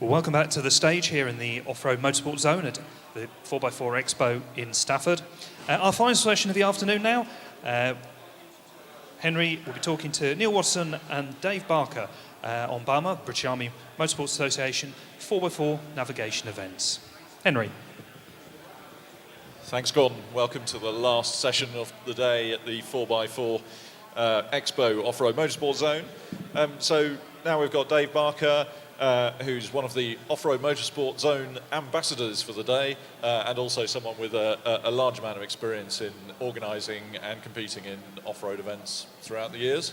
Well, welcome back to the stage here in the Off-Road Motorsport Zone at the 4x4 Expo in Stafford. Our final session of the afternoon now. Henry will be talking to Neil Watterson and Dave Barker on BAMA, British Army Motorsport Association, 4x4 navigation events. Henry. Thanks, Gordon. Welcome to the last session of the day at the 4x4 Expo Off-Road Motorsport Zone. So now we've got Dave Barker, who's one of the Off-Road Motorsport Zone ambassadors for the day, and also someone with a large amount of experience in organising and competing in off-road events throughout the years.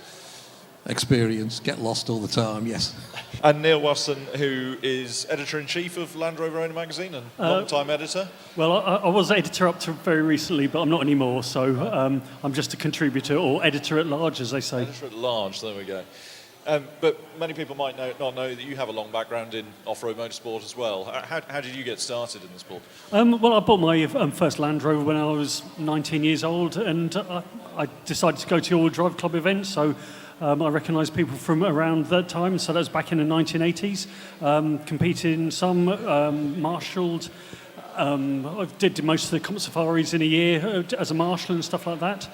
Experience, get lost all the time, yes. And Neil Watterson, who is editor-in-chief of Land Rover Owner magazine and long-time editor. Well, I was editor up to very recently, but I'm not anymore, so I'm just a contributor, or editor-at-large, as they say. Editor-at-large, there we go. But many people might not know that you have a long background in off-road motorsport as well. How did you get started in the sport? Well, I bought my first Land Rover when I was 19 years old, and I decided to go to all drive club events, so I recognised people from around that time, so that was back in the 1980s. Competed in some, marshalled. I did most of the comp safaris in a year as a marshal and stuff like that.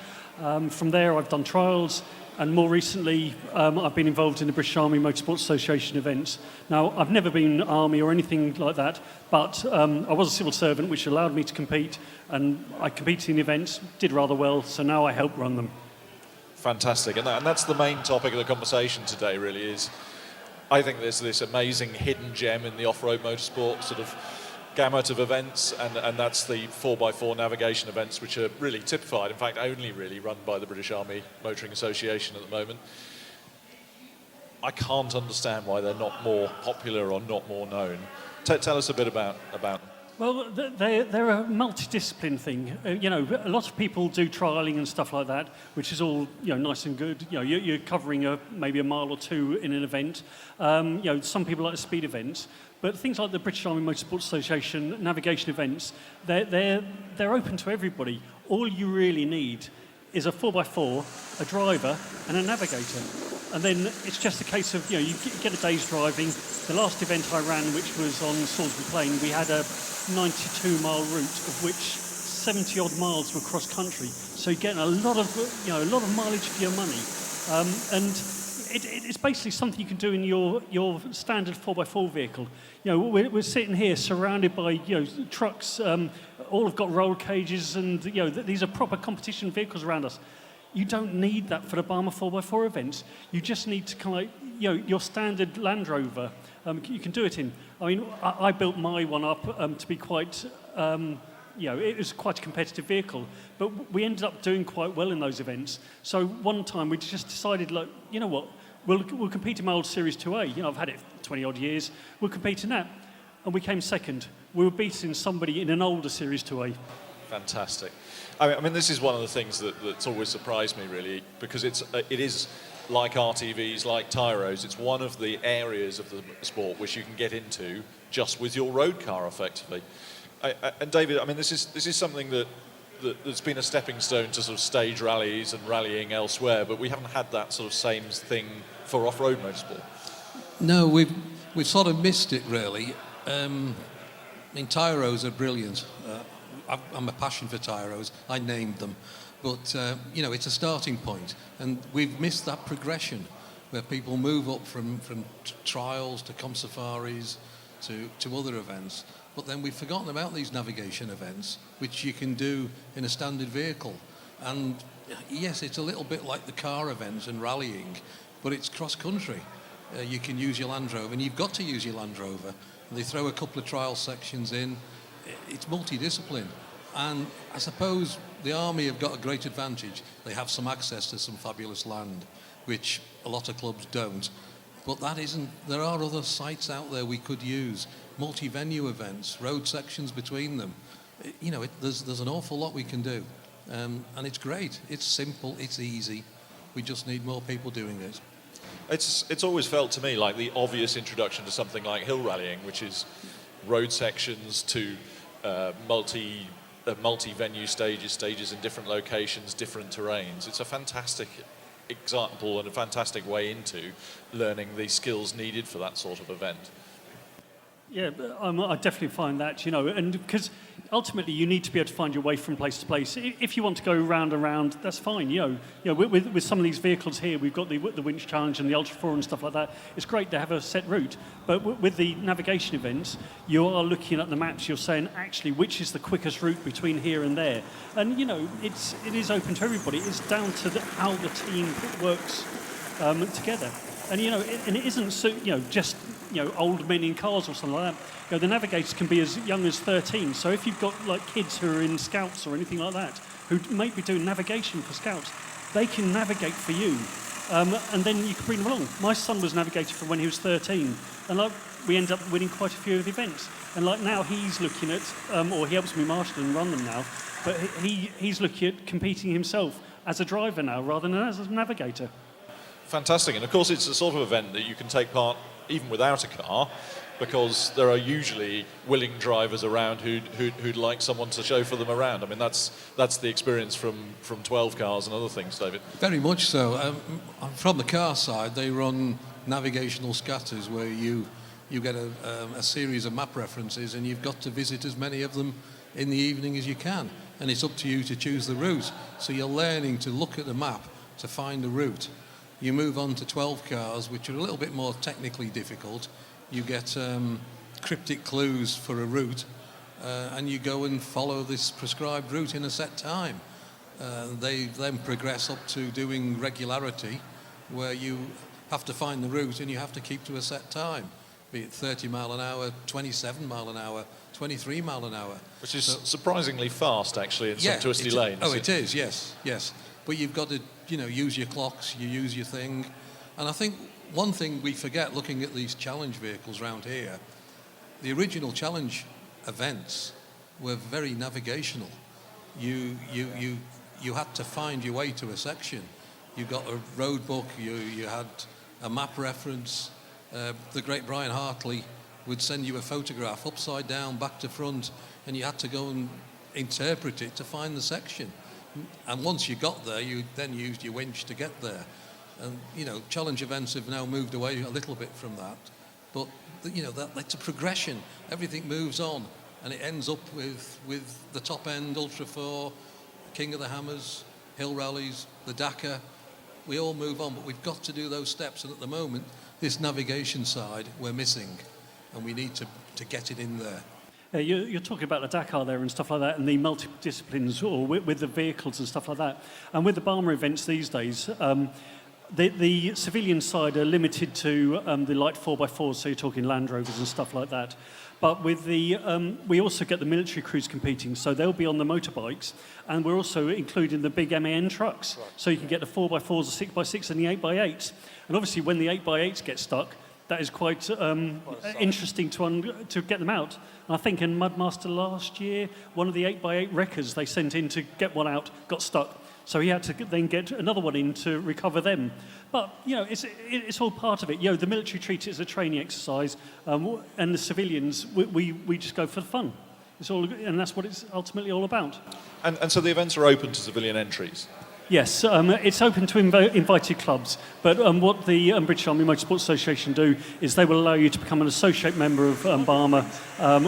From there, I've done trials. And more recently, I've been involved in the British Army Motorsport Association events. Now, I've never been Army or anything like that, but I was a civil servant, which allowed me to compete, and I competed in events, did rather well, so now I help run them. Fantastic, and that's the main topic of the conversation today, really, is I think there's this amazing hidden gem in the off-road motorsport sort of gamut of events, and that's the 4x4 navigation events, which are really typified, in fact only really run by the British Army Motoring Association at the moment. I can't understand why they're not more popular or not more known. Tell us a bit about them. Well, they're a multidiscipline thing. A lot of people do trialling and stuff like that, which is all nice and good. You're covering maybe a mile or two in an event. Some people like the speed events, but things like the British Army Motorsport Association navigation events, they're open to everybody. All you really need is a 4x4, a driver, and a navigator. And then it's just a case of, you get a day's driving. The last event I ran, which was on Salisbury Plain, we had a 92-mile route, of which 70-odd miles were cross-country. So you're getting a lot of mileage for your money. And it's basically something you can do in your standard 4x4 vehicle. We're sitting here surrounded by trucks. All have got roll cages, and these are proper competition vehicles around us. You don't need that for the BAMA 4x4 events. You just need to kind of your standard Land Rover. You can do it in. I mean, I built my one up to be quite. It was quite a competitive vehicle, but we ended up doing quite well in those events. So one time we just decided, look, you know what, we'll compete in my old Series 2A. I've had it 20 odd years. We'll compete in that, and we came second. We were beating somebody in an older Series 2A. Fantastic. I mean, this is one of the things that's always surprised me, really, because it is like RTVs, like Tyros. It's one of the areas of the sport which you can get into just with your road car, effectively. And David, I mean, this is something that's been a stepping stone to sort of stage rallies and rallying elsewhere, but we haven't had that sort of same thing for off-road motorsport. No, we've sort of missed it, really. Tyros are brilliant. I'm a passion for Tyros. I named them. But, it's a starting point. And we've missed that progression where people move up from trials to comp safaris to other events. But then we've forgotten about these navigation events, which you can do in a standard vehicle. And, yes, it's a little bit like the car events and rallying, but it's cross-country. You can use your Land Rover, and you've got to use your Land Rover. And they throw a couple of trial sections in. It's multidiscipline, and I suppose the Army have got a great advantage. They have some access to some fabulous land, which a lot of clubs don't. But there are other sites out there we could use, multi-venue events, road sections between them. There's an awful lot we can do, and it's great. It's simple, it's easy. We just need more people doing it. It's always felt to me like the obvious introduction to something like hill rallying, which is road sections to multi-venue stages in different locations, different terrains. It's a fantastic example and a fantastic way into learning the skills needed for that sort of event. Yeah, I definitely find that, and because ultimately you need to be able to find your way from place to place. If you want to go round and round, that's fine. With some of these vehicles here, we've got the Winch Challenge and the Ultra 4 and stuff like that. It's great to have a set route, but with the navigation events, you are looking at the maps. You're saying actually which is the quickest route between here and there, and it is open to everybody. It's down to how the team works together. And it isn't just old men in cars or something like that. The navigators can be as young as 13. So if you've got like kids who are in scouts or anything like that, who might be doing navigation for scouts, they can navigate for you, and then you can bring them along. My son was navigating from when he was 13, and we ended up winning quite a few of the events. And now he's looking at, or he helps me marshal and run them now, but he's looking at competing himself as a driver now rather than as a navigator. Fantastic, and of course it's the sort of event that you can take part even without a car, because there are usually willing drivers around who'd like someone to chauffeur them around. I mean, that's the experience from 12 cars and other things, David. Very much so. From the car side, they run navigational scatters where you get a series of map references, and you've got to visit as many of them in the evening as you can, and it's up to you to choose the route. So you're learning to look at the map to find the route. You move on to 12 cars, which are a little bit more technically difficult. You get cryptic clues for a route, and you go and follow this prescribed route in a set time. They then progress up to doing regularity, where you have to find the route and you have to keep to a set time, be it 30 mile an hour, 27 mile an hour, 23 mile an hour. Which is surprisingly fast, actually, in some twisty lanes. Oh, it is, yes. But you've got to, use your clocks, you use your thing. And I think one thing we forget looking at these challenge vehicles around here, the original challenge events were very navigational. You had to find your way to a section. You got a road book, you had a map reference. The great Brian Hartley would send you a photograph upside down, back to front, and you had to go and interpret it to find the section. And once you got there, you then used your winch to get there. And, challenge events have now moved away a little bit from that. But, that's a progression. Everything moves on, and it ends up with the top end, Ultra 4, King of the Hammers, Hill Rallies, the Dakar. We all move on, but we've got to do those steps. And at the moment, this navigation side, we're missing, and we need to get it in there. You're talking about the Dakar there and stuff like that, and the multi-disciplines, or with the vehicles and stuff like that. And with the BAMA events these days, the civilian side are limited to the light 4x4s, so you're talking Land Rovers and stuff like that. But with the, we also get the military crews competing, so they'll be on the motorbikes, and we're also including the big MAN trucks. Right. So you can get the 4x4s, the 6x6s, and the 8x8s. And obviously, when the 8x8s get stuck, that is quite interesting to get them out. And I think in Mudmaster last year, one of the 8x8 wreckers they sent in to get one out got stuck. So he had to then get another one in to recover them. But, it's all part of it. The military treats it as a training exercise, and the civilians, we just go for the fun. It's all, and that's what it's ultimately all about. And so the events are open to civilian entries? Yes, it's open to invited clubs, but what the British Army Motorsport Association do is they will allow you to become an associate member of BAMA,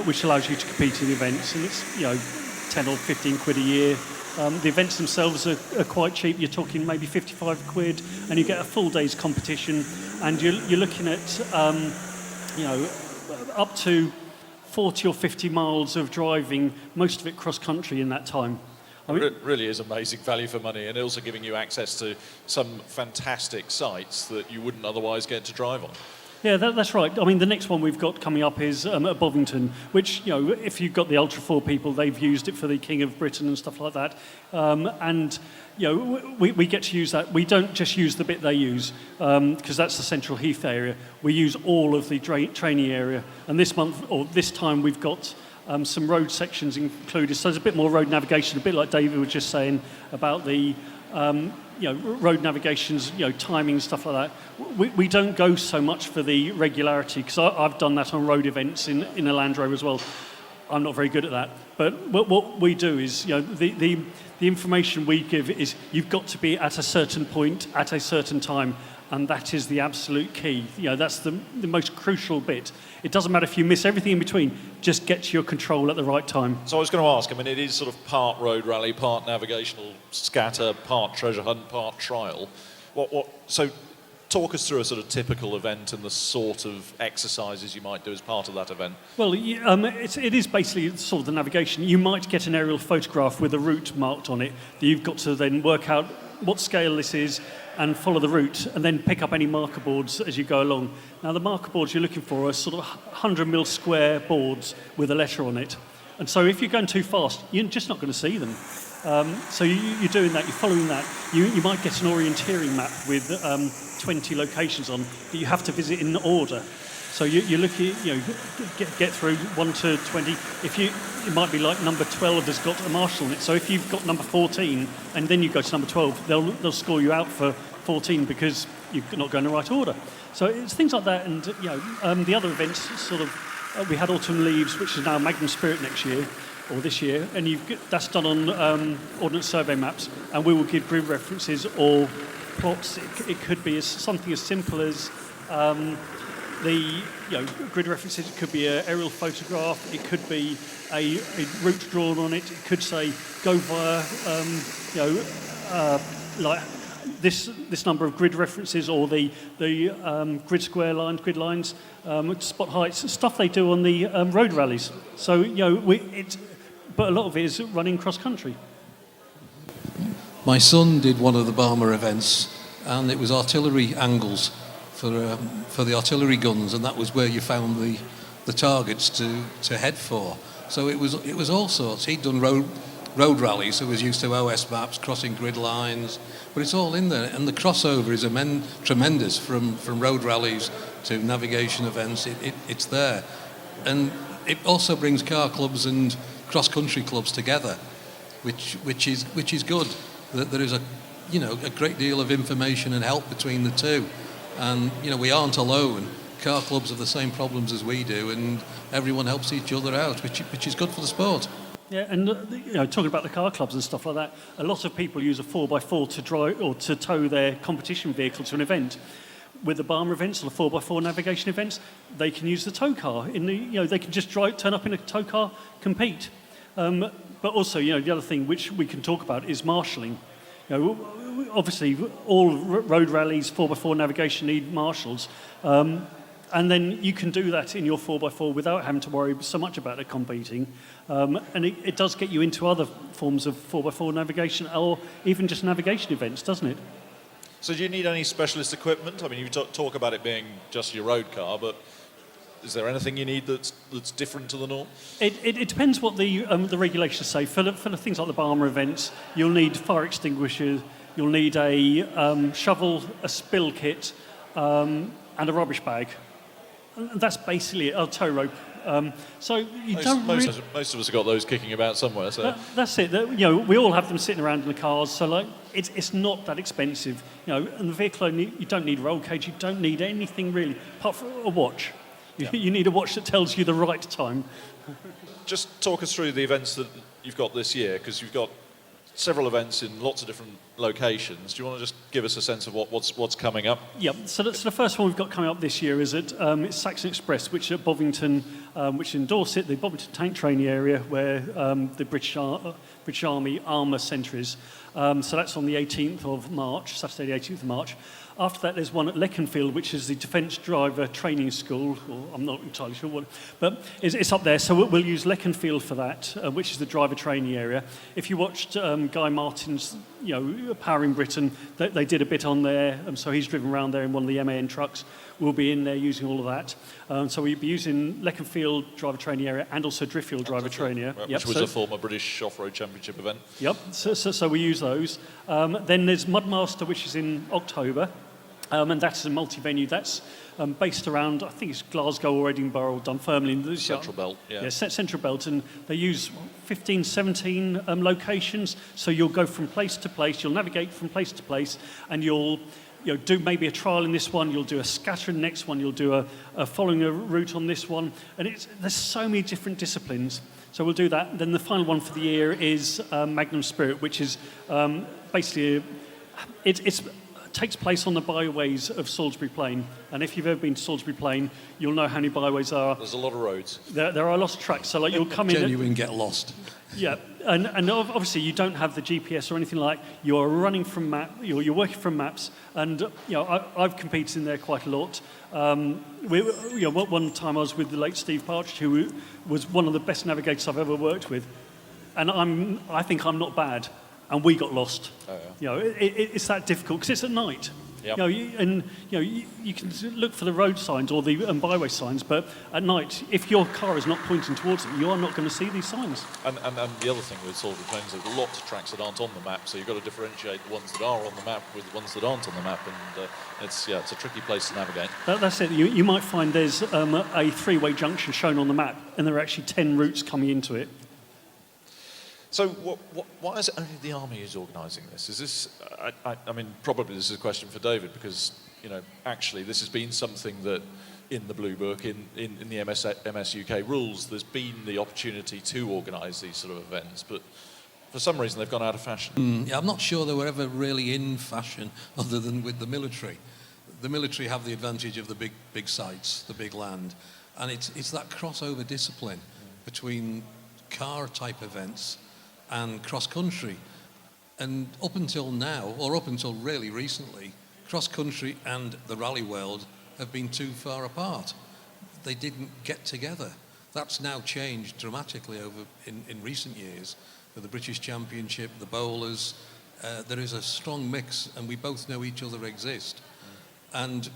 which allows you to compete in events, and it's 10 or 15 quid a year. The events themselves are quite cheap. You're talking maybe 55 quid, and you get a full day's competition, and you're looking at up to 40 or 50 miles of driving, most of it cross country in that time. It really is amazing value for money, and also giving you access to some fantastic sites that you wouldn't otherwise get to drive on. Yeah, that's right. I mean, the next one we've got coming up is at Bovington, which, if you've got the Ultra 4 people, they've used it for the King of Britain and stuff like that. We get to use that. We don't just use the bit they use, because that's the Central Heath area. We use all of the training area. And this month, or this time, we've got some road sections included. So there's a bit more road navigation, a bit like David was just saying about the road navigations, timing, stuff like that. We don't go so much for the regularity, because I've done that on road events in a Land Rover as well. I'm not very good at that. But what we do is, the information we give is you've got to be at a certain point at a certain time, and that is the absolute key. That's the most crucial bit. It doesn't matter if you miss everything in between, just get to your control at the right time. So I was going to ask, it is sort of part road rally, part navigational scatter, part treasure hunt, part trial. So talk us through a sort of typical event and the sort of exercises you might do as part of that event. Well, it is basically sort of the navigation. You might get an aerial photograph with a route marked on it that you've got to then work out what scale this is and follow the route, and then pick up any marker boards as you go along. Now, the marker boards you're looking for are sort of 100 mil square boards with a letter on it. And so if you're going too fast, you're just not going to see them. So you're doing that, you're following that. You might get an orienteering map with 20 locations on that you have to visit in order. So you're looking, get through 1 to 20. It might be like number 12 has got a marshal on it. So if you've got number 14 and then you go to number 12, they'll score you out for 14 because you're not going in the right order. So it's things like that. And the other events sort of, we had Autumn Leaves, which is now Magnum Spirit next year or this year, and that's done on Ordnance Survey maps, and we will give grid references or plots. It could be something as simple as the grid references. It could be an aerial photograph. It could be a route drawn on it. It could say go via like this number of grid references, or the grid square lines, grid lines, spot heights, stuff they do on the road rallies. So but a lot of it is running cross country. My son did one of the BAMA events, and it was artillery angles for the artillery guns, and that was where you found the targets to head for. So it was all sorts. He'd done road rallies, so he was used to OS maps, crossing grid lines, but it's all in there. And the crossover is tremendous from road rallies to navigation events. It's there, and it also brings car clubs and cross country clubs together, which is good. That there is a great deal of information and help between the two, and we aren't alone. Car clubs have the same problems as we do, and everyone helps each other out, which is good for the sport. Yeah, and talking about the car clubs and stuff like that, a lot of people use a 4x4 to drive or to tow their competition vehicle to an event. With the BAMA events or the 4x4 navigation events, they can use the tow car. They can just turn up in a tow car, compete. But also, the other thing which we can talk about is marshalling. Obviously, all road rallies, 4x4 navigation need marshals. And then you can do that in your 4x4 without having to worry so much about it competing. And it does get you into other forms of 4x4 navigation, or even just navigation events, doesn't it? So do you need any specialist equipment? You talk about it being just your road car, but is there anything you need that's different to the norm? It depends what the regulations say. For the things like the BAMA events, you'll need fire extinguishers, you'll need a shovel, a spill kit, and a rubbish bag. And that's basically it. A tow rope. So you most of us have got those kicking about somewhere. So that's it. We all have them sitting around in the cars. So it's not that expensive. And the vehicle you don't need a roll cage. You don't need anything really, apart from a watch. You need a watch that tells you the right time. Just talk us through the events that you've got this year, because you've got several events in lots of different locations. Do you want to just give us a sense of what's coming up? Yeah, so the first one we've got coming up this year is at it's Saxon Express, which is at Bovington, which is in Dorset, the Bovington Tank Training area, where the British Army Armour Centre is. So that's on the 18th of March, Saturday the 18th of March. After that, there's one at Leconfield, which is the Defence Driver Training School, or I'm not entirely sure what, but it's up there. So we'll use Leconfield for that, which is the driver training area. If you watched Guy Martin's, Powering Britain, they did a bit on there, so he's driven around there in one of the MAN trucks. We'll be in there using all of that. So we'll be using Leconfield driver training area and also Driffield driver training area. Which was a former British Off-Road Championship event. Yep, so we use those. Then there's Mudmaster, which is in October. And that's a multi-venue. That's based around, I think it's Glasgow or Edinburgh or Dunfermline. Central Belt, yeah. Yeah, Central Belt. And they use 15, 17 locations. So you'll go from place to place, you'll navigate from place to place, and you'll do maybe a trial in this one, you'll do a scatter in the next one, you'll do a following a route on this one. And there's so many different disciplines. So we'll do that. Then the final one for the year is Magnum Spirit, which is basically it takes place on the byways of Salisbury Plain. And if you've ever been to Salisbury Plain, you'll know how many byways there are. There's a lot of roads. There are a lot of tracks. So like you'll come in. Genuine get lost. Yeah, and obviously you don't have the GPS or anything like. You're running from you're working from maps, and I've competed in there quite a lot. One time I was with the late Steve Partridge, who was one of the best navigators I've ever worked with, and I think I'm not bad, and we got lost. Oh, yeah. It's that difficult because it's at night. Yep. You can look for the road signs or the byway signs, but at night, if your car is not pointing towards it, you are not going to see these signs. And the other thing with Salisbury Plains is there's lots of tracks that aren't on the map, so you've got to differentiate the ones that are on the map with the ones that aren't on the map, and it's a tricky place to navigate. That's it. You might find there's a three-way junction shown on the map, and there are actually 10 routes coming into it. So why is it only the Army who's organising this? Is this, I mean, probably this is a question for David, because, actually this has been something that in the Blue Book, in the MS UK rules, there's been the opportunity to organise these sort of events, but for some reason they've gone out of fashion. I'm not sure they were ever really in fashion other than with the military. The military have the advantage of the big sites, the big land, and it's that crossover discipline between car-type events and cross-country. And up until now, or up until really recently, cross-country and the rally world have been too far apart. They didn't get together. That's now changed dramatically in recent years. With the British Championship, the bowlers, there is a strong mix, and we both know each other exist. And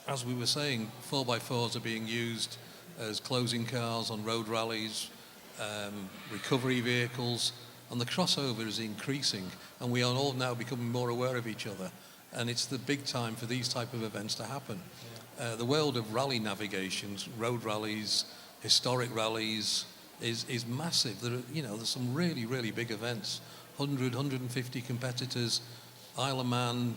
as we were saying, 4x4s are being used as closing cars on road rallies, recovery vehicles, and the crossover is increasing, and we are all now becoming more aware of each other, and it's the big time for these type of events to happen. The world of rally navigations, road rallies, historic rallies is massive. There's some really, really big events, 100, 150 competitors, Isle of Man,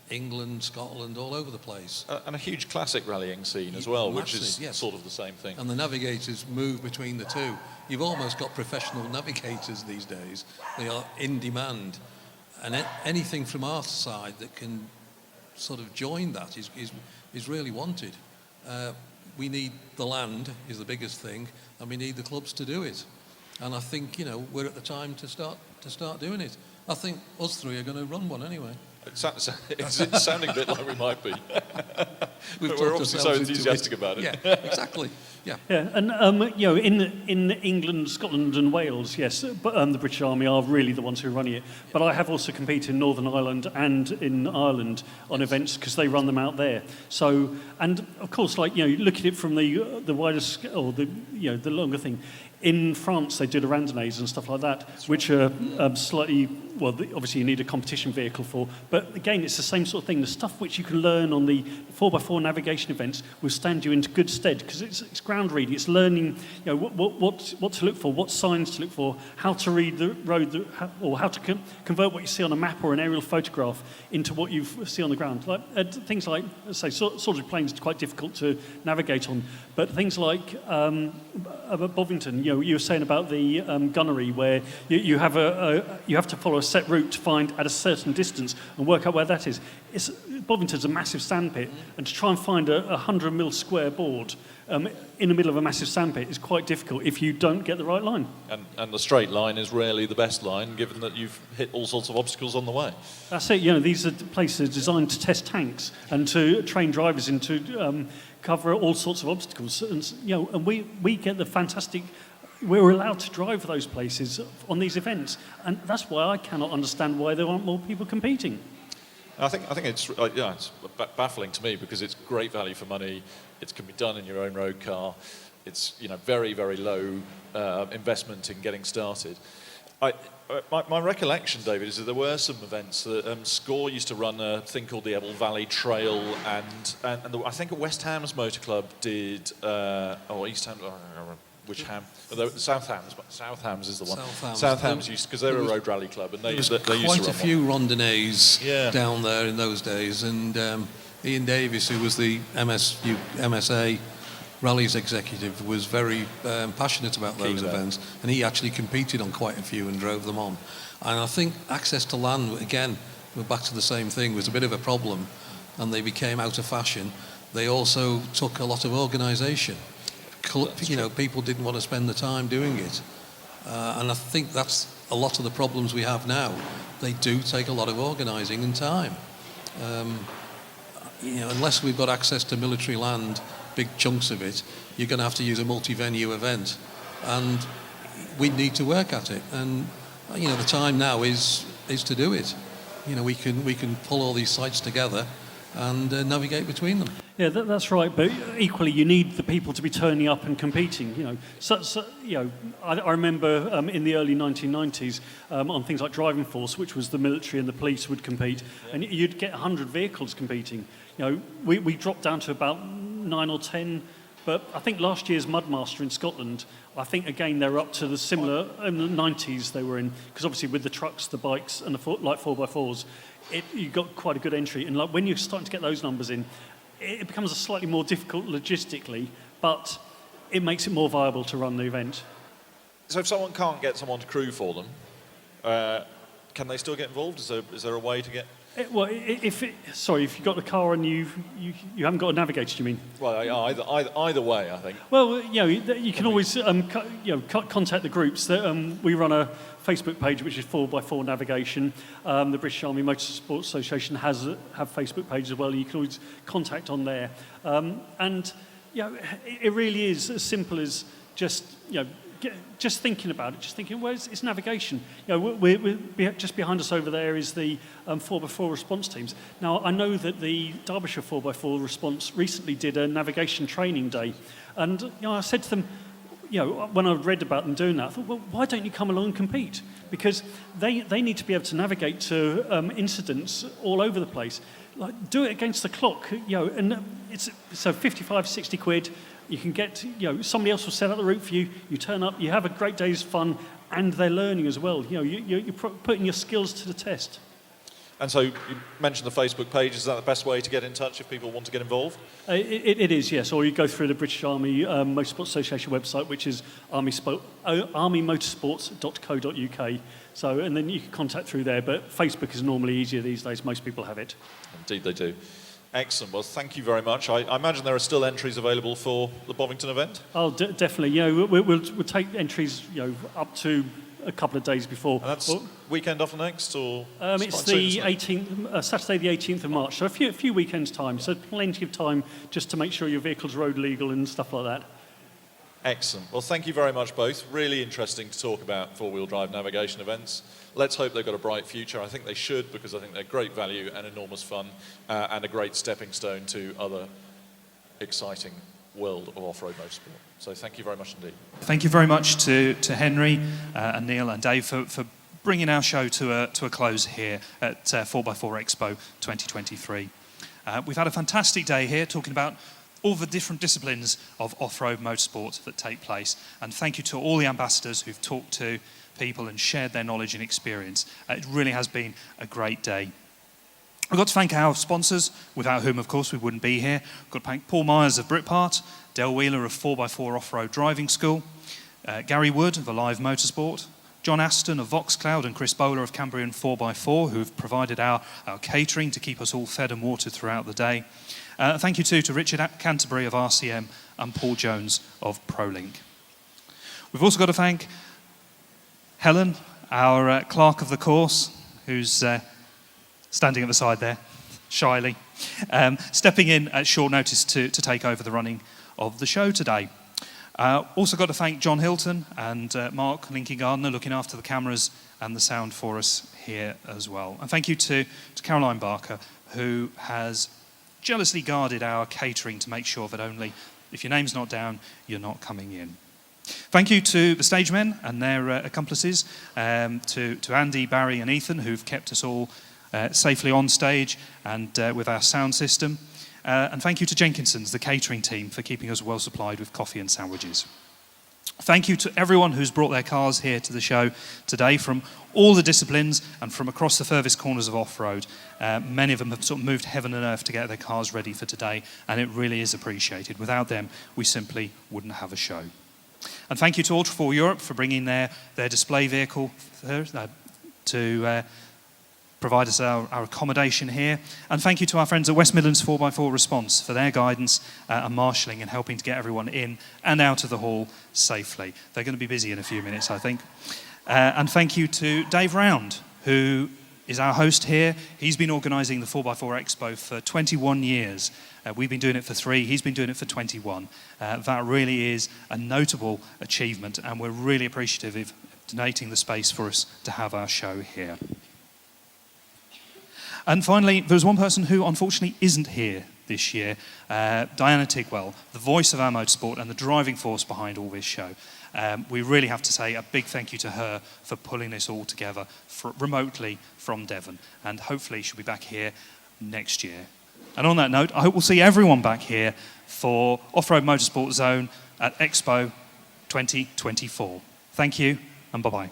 England, Scotland, all over the place. And a huge classic rallying scene as well, Massive, which is yes. sort of the same thing. And the navigators move between the two. You've almost got professional navigators these days. They are in demand. And anything from our side that can sort of join that is really wanted. We need the land is the biggest thing, and we need the clubs to do it. And I think, we're at the time to start doing it. I think us three are going to run one anyway. It's sounding a bit like we might be. We've But we're talked obviously so ourselves into enthusiastic about it. Yeah, exactly. Yeah. Yeah, and in England, Scotland, and Wales, yes, but the British Army are really the ones who are running it. But I have also competed in Northern Ireland and in Ireland on events because they run them out there. So, and of course, you look at it from the wider scale, or the longer thing. In France, they do the randonnées and stuff like that, which are slightly, obviously you need a competition vehicle for. But again, it's the same sort of thing. The stuff which you can learn on the 4x4 navigation events will stand you into good stead because it's ground reading. It's learning, what to look for, what signs to look for, how to read the road, or how to convert what you see on a map or an aerial photograph into what you see on the ground. Things like, say, Salisbury Plains is quite difficult to navigate on, but things like Bovington, you were saying about the gunnery, where you have to follow a set route to find at a certain distance and work out where that is. Bovington's a massive sandpit, and to try and find a 100 mil square board in the middle of a massive sandpit is quite difficult if you don't get the right line. And the straight line is rarely the best line, given that you've hit all sorts of obstacles on the way. That's it. These are places designed to test tanks and to train drivers into cover all sorts of obstacles. And we get the fantastic. We're allowed to drive those places on these events, and that's why I cannot understand why there aren't more people competing. I think it's baffling to me because it's great value for money. It can be done in your own road car. It's very, very low investment in getting started. My recollection, David, is that there were some events that SCORE used to run a thing called the Ebble Valley Trail, and I think West Ham's Motor Club did, or East Ham. Which Ham? South Hams is the one. South Hams used, because they're a road rally club, and they used to run quite a few randonnées Yeah. down there in those days, and Ian Davis, who was the MSA, Rallies executive, was very passionate about those Keen, events, and he actually competed on quite a few and drove them on. And I think access to land, again, we're back to the same thing, was a bit of a problem, and they became out of fashion. They also took a lot of organisation. You know, people didn't want to spend the time doing it. And I think that's a lot of the problems we have now. They do take a lot of organising and time. You know, unless we've got access to military land, big chunks of it, you're going to have to use a multi-venue event. And we need to work at it. And, you know, the time now is to do it. You know, we can pull all these sites together and navigate between them. Yeah, that's right. But equally, you need the people to be turning up and competing. You know, you know, I remember in the early 1990s on things like Driving Force, which was the military and the police would compete, and you'd get 100 vehicles competing. You know, we dropped down to about 9 or 10. But I think last year's Mudmaster in Scotland, I think again they're up to the similar in the 90s they were in, because obviously with the trucks, the bikes, and the light 4x4s, you got quite a good entry. And like when you're starting to get those numbers in, it becomes a slightly more difficult logistically, but it makes it more viable to run the event. So if someone can't get someone to crew for them, can they still get involved? Is there a way to get... If you've got the car and you haven't got a navigator, do you mean? Well, either way, I think. Well, you know, you can always contact the groups. We run a Facebook page which is 4x4 Navigation. The British Army Motorsport Association have Facebook pages as well. You can always contact on there. And you know, it really is as simple as just just thinking about it, just thinking, well, it's navigation. You know, we're just behind us over there is the 4x4 response teams. Now, I know that the Derbyshire 4x4 response recently did a navigation training day. And, you know, I said to them, you know, when I read about them doing that, I thought, well, why don't you come along and compete? Because they need to be able to navigate to incidents all over the place. Like, do it against the clock, you know, and it's so 55, 60 quid. You can get, you know, somebody else will set up the route for you. You turn up, you have a great day's fun, and they're learning as well. You know, you're putting your skills to the test. And so you mentioned the Facebook page. Is that the best way to get in touch if people want to get involved? It is, yes. Or you go through the British Army Motorsport Association website, which is armymotorsports.co.uk. So, and then you can contact through there. But Facebook is normally easier these days. Most people have it. Indeed, they do. Excellent. Well, thank you very much. I imagine there are still entries available for the Bovington event? Oh, definitely. You know, we'll take entries, you know, up to a couple of days before. And that's weekend after next, or? It's the 18th, Saturday the 18th of March. So a few weekends' time. So plenty of time just to make sure your vehicle's road legal and stuff like that. Excellent. Well, thank you very much both. Really interesting to talk about four-wheel drive navigation events. Let's hope they've got a bright future. I think they should, because I think they're great value and enormous fun, and a great stepping stone to other exciting world of off-road motorsport. So thank you very much indeed. Thank you very much to Henry and Neil and Dave for bringing our show to a close here at 4x4 Expo 2023. We've had a fantastic day here talking about all the different disciplines of off-road motorsport that take place. And thank you to all the ambassadors who've talked to people and shared their knowledge and experience. It really has been a great day. I've got to thank our sponsors, without whom, of course, we wouldn't be here. I've got to thank Paul Myers of Britpart, Del Wheeler of 4x4 Off-Road Driving School, Gary Wood of Alive Motorsport, John Aston of Voxcloud, and Chris Bowler of Cambrian 4x4, who've provided our catering to keep us all fed and watered throughout the day. Thank you too to Richard Canterbury of RCM and Paul Jones of ProLink. We've also got to thank Helen, our clerk of the course, who's standing at the side there, shyly, stepping in at short notice to take over the running of the show today. Also got to thank John Hilton and Mark Linky Gardiner, looking after the cameras and the sound for us here as well. And thank you to Caroline Barker, who has jealously guarded our catering to make sure that only if your name's not down, you're not coming in. Thank you to the stage men and their accomplices, to Andy, Barry and Ethan, who've kept us all safely on stage and with our sound system. And thank you to Jenkinson's, the catering team, for keeping us well supplied with coffee and sandwiches. Thank you to everyone who's brought their cars here to the show today from all the disciplines and from across the furthest corners of off-road. Many of them have sort of moved heaven and earth to get their cars ready for today, and it really is appreciated. Without them, we simply wouldn't have a show. And thank you to Ultra 4 Europe for bringing their display vehicle to provide us our accommodation here. And thank you to our friends at West Midlands 4x4 Response for their guidance and marshalling and helping to get everyone in and out of the hall safely. They're going to be busy in a few minutes, I think. And thank you to Dave Round, who is our host here. He's been organising the 4x4 Expo for 21 years. We've been doing it for 3, he's been doing it for 21. That really is a notable achievement, and we're really appreciative of donating the space for us to have our show here. And finally, there's one person who unfortunately isn't here this year, Diana Tigwell, the voice of our motorsport and the driving force behind all this show. We really have to say a big thank you to her for pulling this all together remotely from Devon, and hopefully she'll be back here next year. And on that note, I hope we'll see everyone back here for Off-Road Motorsport Zone at Expo 2024. Thank you, and bye-bye.